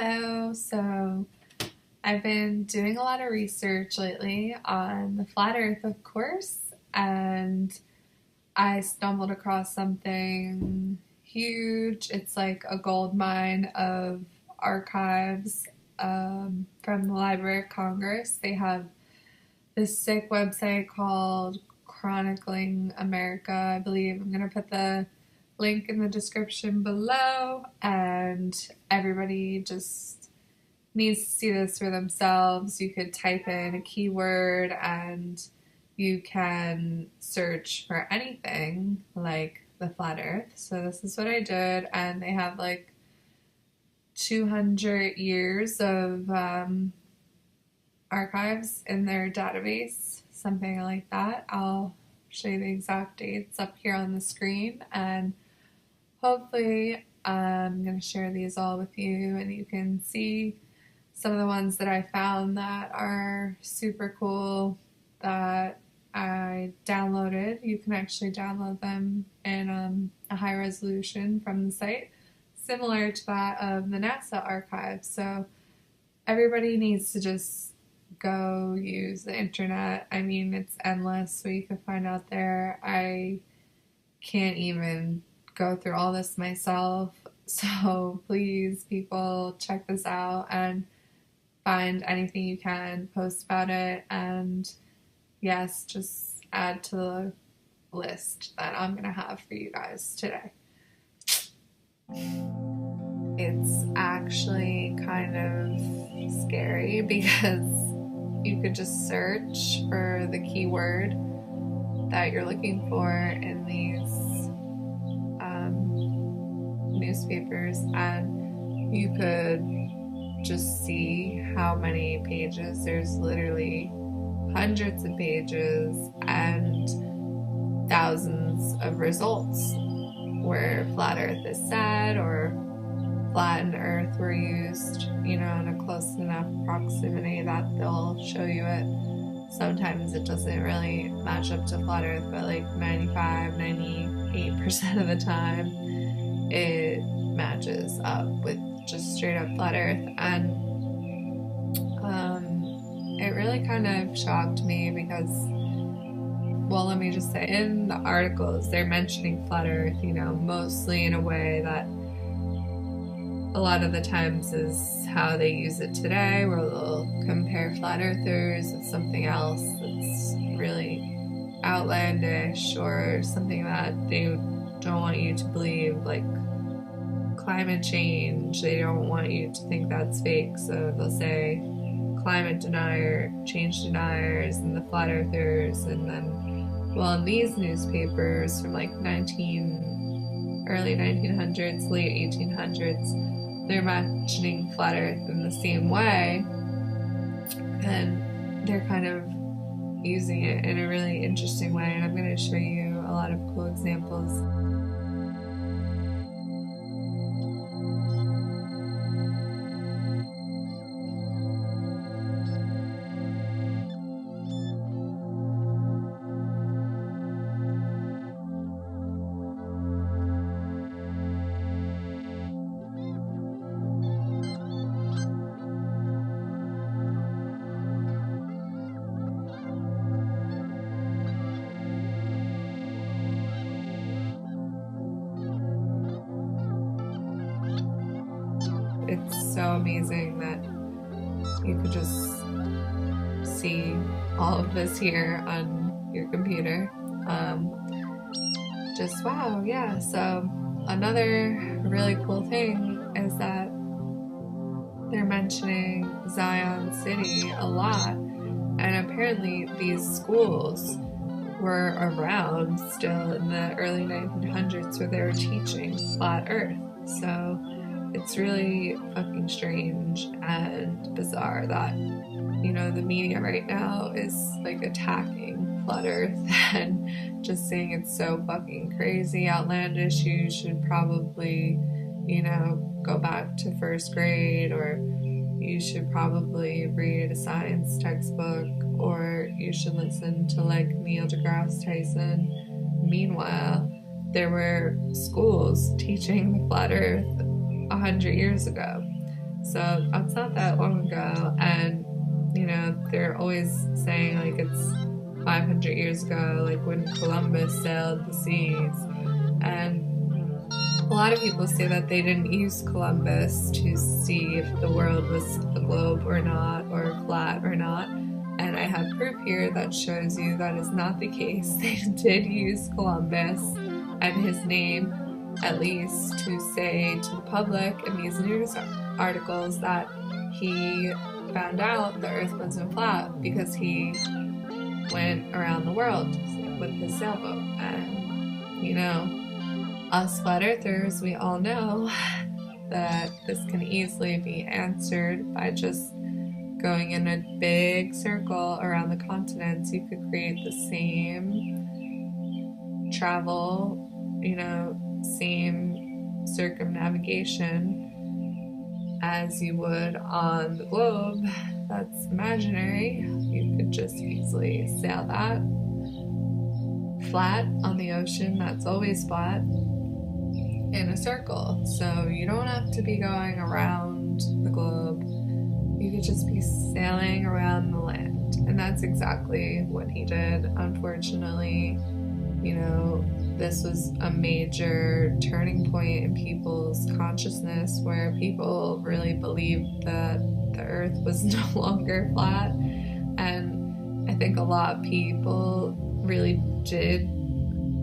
Hello. So I've been doing a lot of research lately on the flat earth, of course, and I stumbled across something huge. It's like a gold mine of archives from the Library of Congress. They have this sick website called Chronicling America, I believe. I'm going to put the link in the description below, and everybody just needs to see this for themselves. You could type in a keyword and you can search for anything like the flat earth. So this is what I did, and they have like 200 years of archives in their database, something like that. I'll show you the exact dates up here on the screen, and hopefully I'm going to share these all with you and you can see some of the ones that I found that are super cool that I downloaded. You can actually download them in a high resolution from the site, similar to that of the NASA archive. So everybody needs to just go use the internet. I mean, it's endless what you can find out there. I can't even go through all this myself. So please, people, check this out and find anything you can, post about it, and yes, just add to the list that I'm gonna have for you guys today. It's actually kind of scary because you could just search for the keyword that you're looking for in these newspapers, and you could just see how many pages. There's literally hundreds of pages and thousands of results where flat earth is said or flattened earth were used, in a close enough proximity that they'll show you it. Sometimes it doesn't really match up to flat earth, but like 98% of the time it matches up with just straight up flat earth. And it really kind of shocked me because, well, let me just say, in the articles they're mentioning flat earth, mostly in a way that a lot of the times is how they use it today, where they'll compare flat earthers with something else that's really outlandish or something that they don't want you to believe, like climate change. They don't want you to think that's fake, so they'll say climate denier, change deniers, and the flat earthers. And then, well, in these newspapers from like early 1900s, late 1800s, they're mentioning flat earth in the same way, and they're kind of using it in a really interesting way, and I'm going to show you a lot of cool examples. It's so amazing that you could just see all of this here on your computer. Just wow, yeah. So another really cool thing is that they're mentioning Zion City a lot, and apparently these schools were around still in the early 1900s where they were teaching flat earth. So it's really fucking strange and bizarre that, the media right now is like attacking flat earth and just saying it's so fucking crazy, outlandish. You should probably, go back to first grade, or you should probably read a science textbook, or you should listen to like Neil deGrasse Tyson. Meanwhile, there were schools teaching the flat earth 100 years ago. So that's not that long ago. And, you know, they're always saying like it's 500 years ago, like when Columbus sailed the seas. And a lot of people say that they didn't use Columbus to see if the world was a globe or not, or flat or not. And I have proof here that shows you that is not the case. They did use Columbus and his name, at least, to say to the public in these news articles that he found out the earth wasn't flat because he went around the world with his sailboat. And, you know, us flat earthers, we all know that this can easily be answered by just going in a big circle around the continents. You could create the same travel, you know, same circumnavigation as you would on the globe that's imaginary. You could just easily sail that flat on the ocean that's always flat in a circle. So you don't have to be going around the globe. You could just be sailing around the land. And that's exactly what he did. Unfortunately, you know, this was a major turning point in people's consciousness where people really believed that the earth was no longer flat. And I think a lot of people really did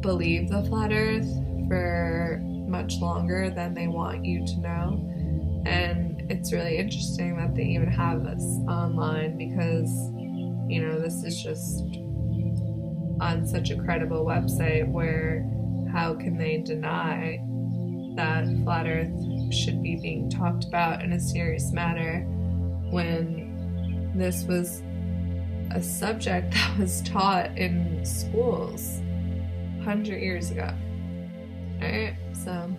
believe the flat earth for much longer than they want you to know. And it's really interesting that they even have this online because, you know, this is just on such a credible website where how can they deny that flat earth should be being talked about in a serious manner when this was a subject that was taught in schools 100 years ago. Alright, so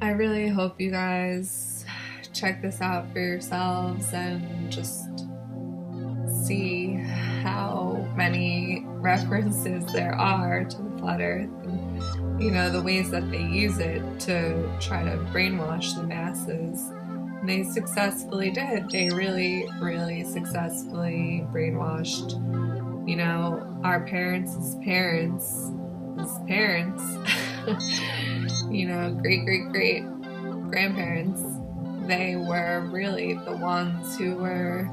I really hope you guys check this out for yourselves and just see how many references there are to the flat earth and, you know, the ways that they use it to try to brainwash the masses. And they successfully did. They really, really successfully brainwashed, you know, our parents' parents, you know, great grandparents. They were really the ones who were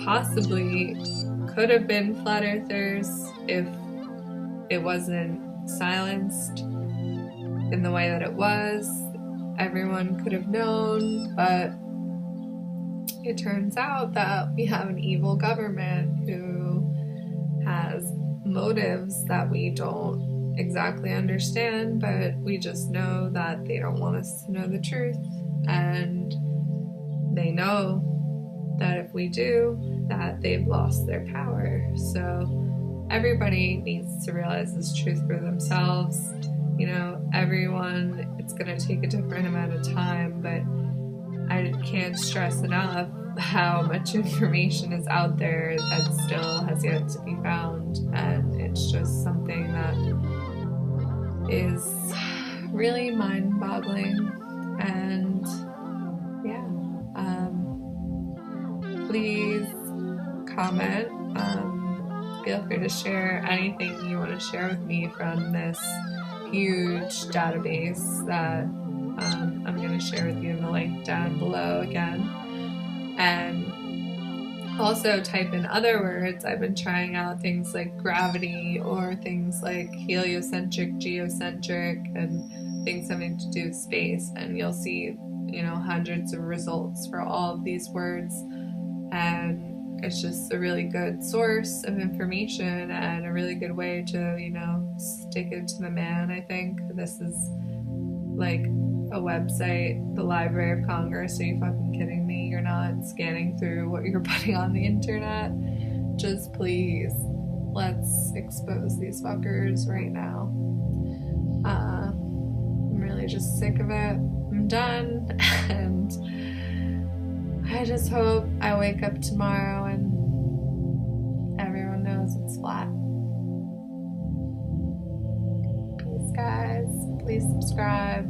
possibly could have been flat earthers if it wasn't silenced in the way that it was. Everyone could have known, but it turns out that we have an evil government who has motives that we don't exactly understand, but we just know that they don't want us to know the truth, and they know that if we do, that they've lost their power. So everybody needs to realize this truth for themselves. You know, everyone, it's going to take a different amount of time, but I can't stress enough how much information is out there that still has yet to be found. And it's just something that is really mind-boggling. And yeah, please comment. Feel free to share anything you want to share with me from this huge database that I'm going to share with you in the link down below again. And also type in other words. I've been trying out things like gravity or things like heliocentric, geocentric, and things having to do with space, and you'll see, you know, hundreds of results for all of these words. And it's just a really good source of information and a really good way to, you know, stick it to the man. I think this is like a website, the Library of Congress. Are you fucking kidding me? You're not scanning through what you're putting on the internet. Just please, let's expose these fuckers right now. I'm really just sick of it. I'm done. And I just hope I wake up tomorrow and everyone knows it's flat. Peace, guys. Please subscribe.